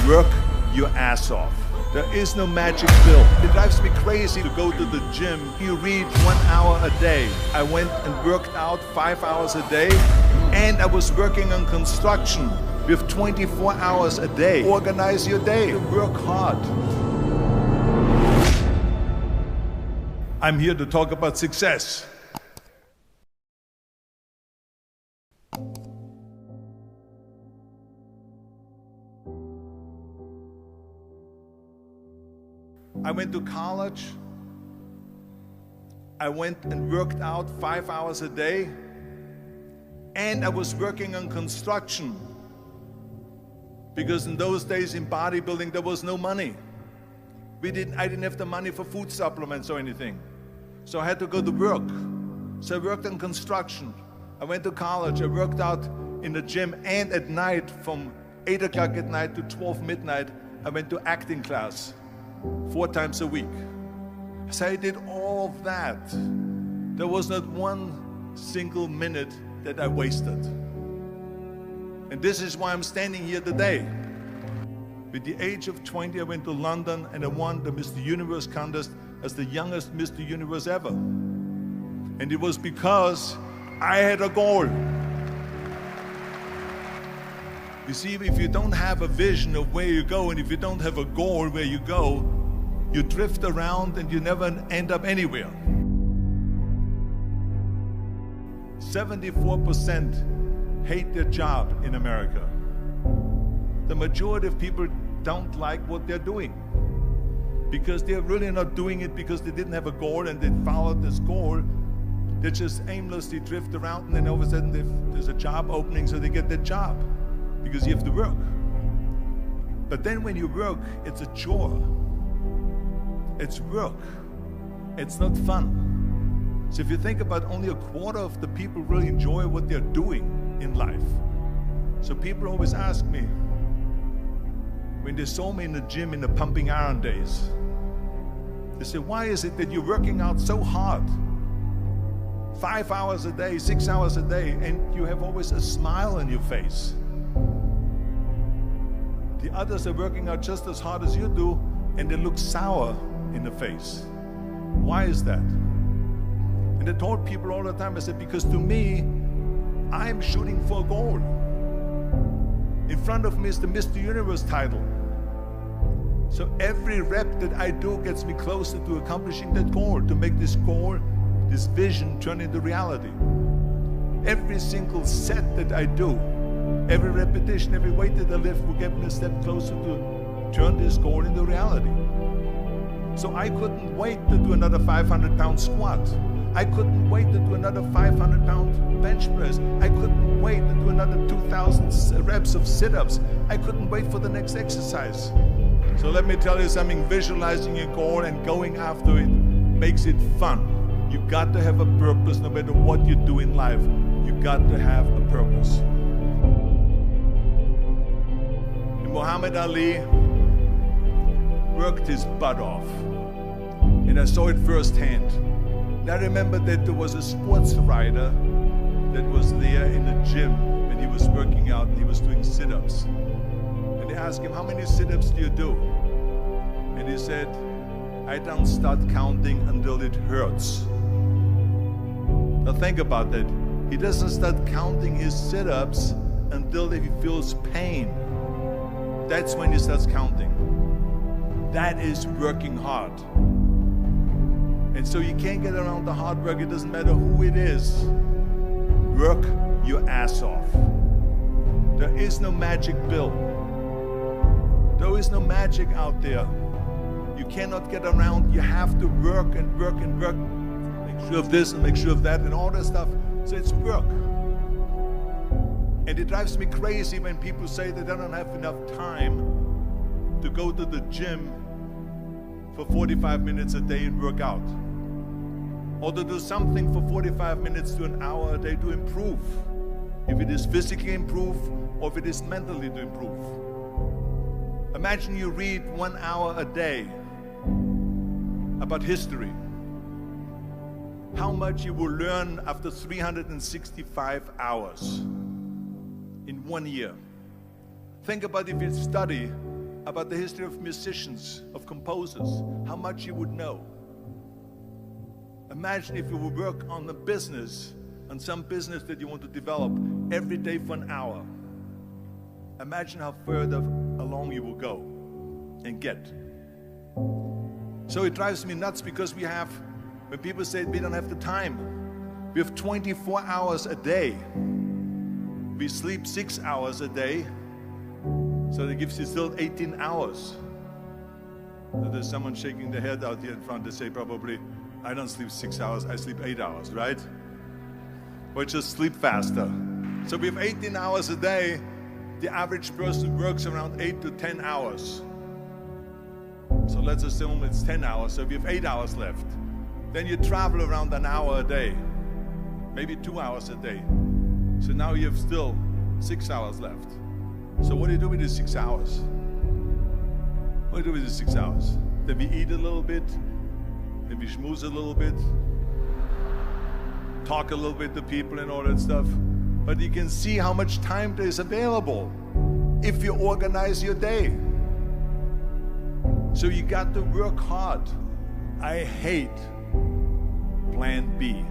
Work your ass off. There is no magic pill. It drives me crazy to go to the gym. You read 1 hour a day. I went and worked out 5 hours a day, and I was working on construction with 24 hours a day. Organize your day. Work hard. I'm here to talk about success. I went to college. I went and worked out 5 hours a day, and I was working on construction, because in those days in bodybuilding there was no money. I didn't have the money for food supplements or anything, so I had to go to work. So I worked on construction. I went to college. I worked out in the gym, and at night from 8 o'clock at night to 12 midnight I went to acting class 4 times a week. So I did all of that. There was not one single minute that I wasted. And this is why I'm standing here today. At the age of 20, I went to London and I won the Mr. Universe contest as the youngest Mr. Universe ever. And it was because I had a goal. You see, if you don't have a vision of where you go, and if you don't have a goal where you go, you drift around and you never end up anywhere. 74% hate their job in America. The majority of people don't like what they're doing, because they're really not doing it because they didn't have a goal and they followed this goal. They just aimlessly drift around, and then all of a sudden there's a job opening, so they get that job because you have to work. But then when you work, it's a chore. It's work. It's not fun. So if you think about, only a quarter of the people really enjoy what they're doing in life. So people always ask me, when they saw me in the gym in the pumping iron days, they say, why is it that you're working out so hard? 5 hours a day, 6 hours a day, and you have always a smile on your face. The others are working out just as hard as you do, and they look sour in the face. Why is that? And I told people all the time, I said, because to me, I'm shooting for a goal. In front of me is the Mr. Universe title. So every rep that I do gets me closer to accomplishing that goal, to make this goal, this vision, turn into reality. Every single set that I do, every repetition, every weight that I lift will get me a step closer to turn this goal into reality. So I couldn't wait to do another 500-pound squat. I couldn't wait to do another 500-pound bench press. I couldn't wait to do another 2,000 reps of sit-ups. I couldn't wait for the next exercise. So let me tell you something, visualizing your goal and going after it makes it fun. You got to have a purpose no matter what you do in life. You got to have a purpose. And Muhammad Ali worked his butt off, and I saw it firsthand. And I remember that there was a sports writer that was there in the gym when he was working out and he was doing sit-ups. And they asked him, how many sit-ups do you do? And he said, I don't start counting until it hurts. Now think about that. He doesn't start counting his sit-ups until he feels pain. That's when he starts counting. That is working hard. And so you can't get around the hard work. It doesn't matter who it is. Work your ass off. There is no magic pill. There is no magic out there. You cannot get around. You have to work and work and work. Make sure of this and make sure of that and all that stuff. So it's work. And it drives me crazy when people say that they don't have enough time to go to the gym for 45 minutes a day and work out, or to do something for 45 minutes to an hour a day to improve, if it is physically improve or if it is mentally to improve. Imagine you read 1 hour a day about history. How much you will learn after 365 hours in 1 year. Think about if you study about the history of musicians, of composers, how much you would know. Imagine if you would work on a business, on some business that you want to develop every day for an hour. Imagine how further along you will go and get. So it drives me nuts because when people say we don't have the time, we have 24 hours a day. We sleep 6 hours a day, so that gives you still 18 hours. So there's someone shaking their head out here in front. They say probably, I don't sleep 6 hours, I sleep 8 hours, right? Or just sleep faster. So we have 18 hours a day. The average person works around 8 to 10 hours. So let's assume it's 10 hours, so we have 8 hours left. Then you travel around an hour a day, maybe 2 hours a day. So now you have still 6 hours left. So what do you do with these 6 hours? What do you do with these 6 hours? Then we eat a little bit, then we schmooze a little bit, talk a little bit to people and all that stuff. But you can see how much time there is available if you organize your day. So you got to work hard. I hate plan B.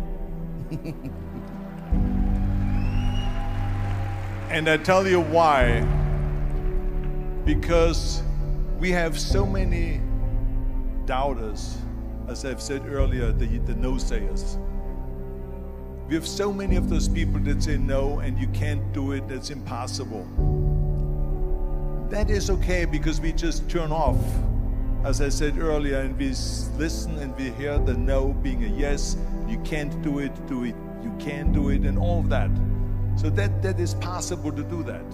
And I tell you why. Because we have so many doubters, as I've said earlier, the no-sayers. We have so many of those people that say no and you can't do it, that's impossible. That is okay because we just turn off, as I said earlier, and we listen and we hear the no being a yes. You can't do it, you can do it, and all of that. So that is possible to do that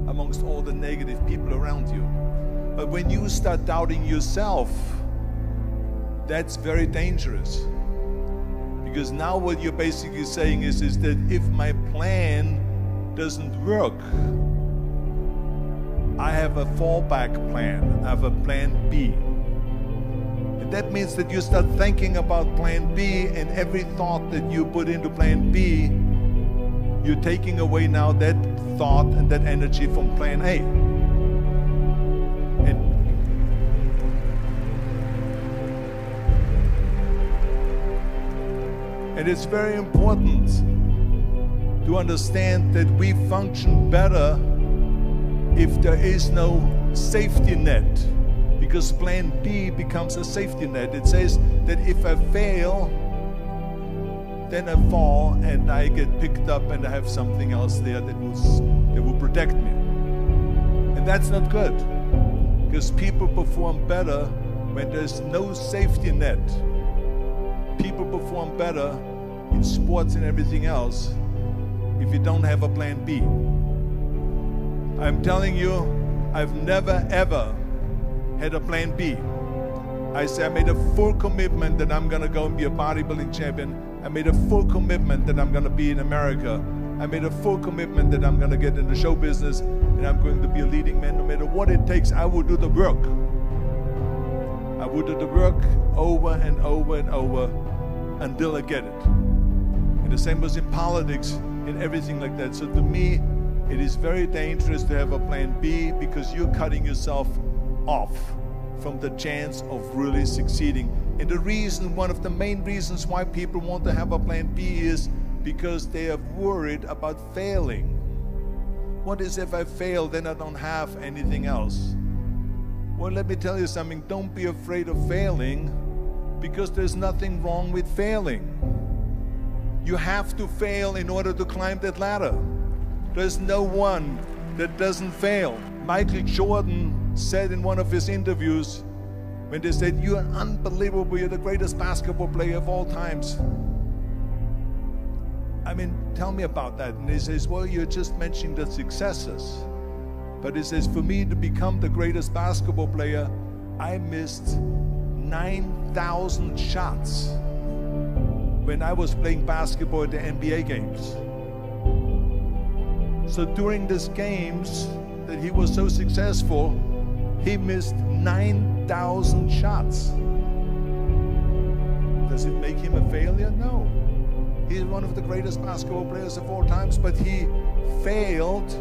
amongst all the negative people around you. But when you start doubting yourself, that's very dangerous. Because now what you're basically saying is that if my plan doesn't work, I have a fallback plan, I have a plan B. And that means that you start thinking about plan B, and every thought that you put into plan B, you're taking away now that thought and that energy from plan A. And it's very important to understand that we function better if there is no safety net, because plan B becomes a safety net. It says that if I fail, then I fall and I get picked up and I have something else there that will protect me. And that's not good, because people perform better when there's no safety net. People perform better in sports and everything else if you don't have a plan B. I'm telling you, I've never ever had a plan B. I made a full commitment that I'm gonna go and be a bodybuilding champion. I made a full commitment that I'm gonna be in America. I made a full commitment that I'm gonna get in the show business and I'm going to be a leading man. No matter what it takes, I will do the work. I will do the work over and over and over until I get it. And the same was in politics and everything like that. So to me, it is very dangerous to have a plan B, because you're cutting yourself off from the chance of really succeeding. And the reason, one of the main reasons why people want to have a plan B is because they are worried about failing. What is if I fail, then I don't have anything else? Well, let me tell you something. Don't be afraid of failing, because there's nothing wrong with failing. You have to fail in order to climb that ladder. There's no one that doesn't fail. Michael Jordan said in one of his interviews, when they said, "You're unbelievable, you're the greatest basketball player of all times." I mean, tell me about that. And he says, well, you're just mentioning the successes. But he says, for me to become the greatest basketball player, I missed 9,000 shots when I was playing basketball at the NBA games. So during these games that he was so successful, he missed 9,000 shots. Does it make him a failure? No. He's one of the greatest basketball players of all times, but he failed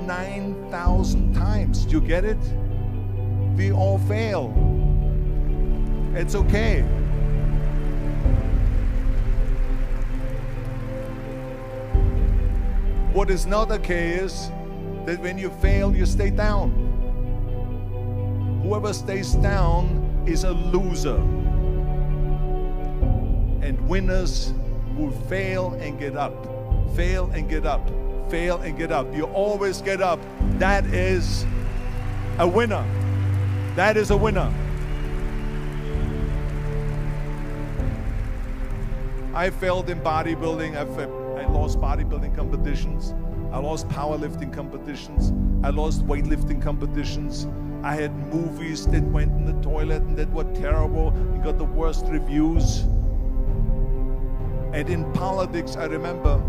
9,000 times. Do you get it? We all fail. It's okay. What is not okay is that when you fail, you stay down. Whoever stays down is a loser. And winners will fail and get up, fail and get up, fail and get up. You always get up. That is a winner. That is a winner. I failed in bodybuilding. I lost bodybuilding competitions. I lost powerlifting competitions. I lost weightlifting competitions. I had movies that went in the toilet and that were terrible and got the worst reviews. And in politics, I remember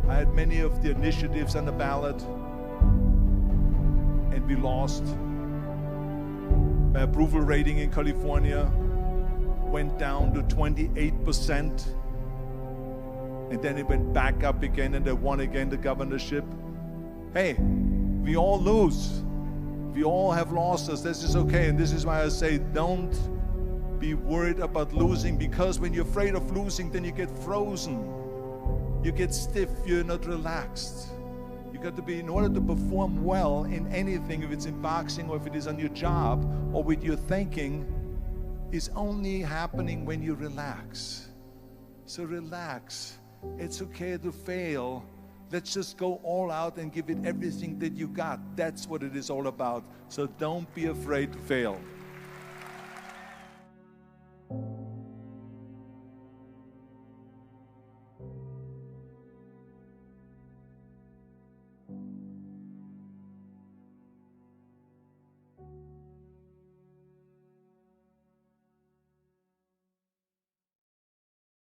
I had many of the initiatives on the ballot, and we lost. My approval rating in California went down to 28%. And then it went back up again, and I won again the governorship. Hey, we all lose. We all have losses. This is okay. And this is why I say don't be worried about losing, because when you're afraid of losing, then you get frozen. You get stiff. You're not relaxed. You got to be, in order to perform well in anything, if it's in boxing or if it is on your job or with your thinking, is only happening when you relax. So relax. It's okay to fail. Let's just go all out and give it everything that you got. That's what it is all about. So don't be afraid to fail.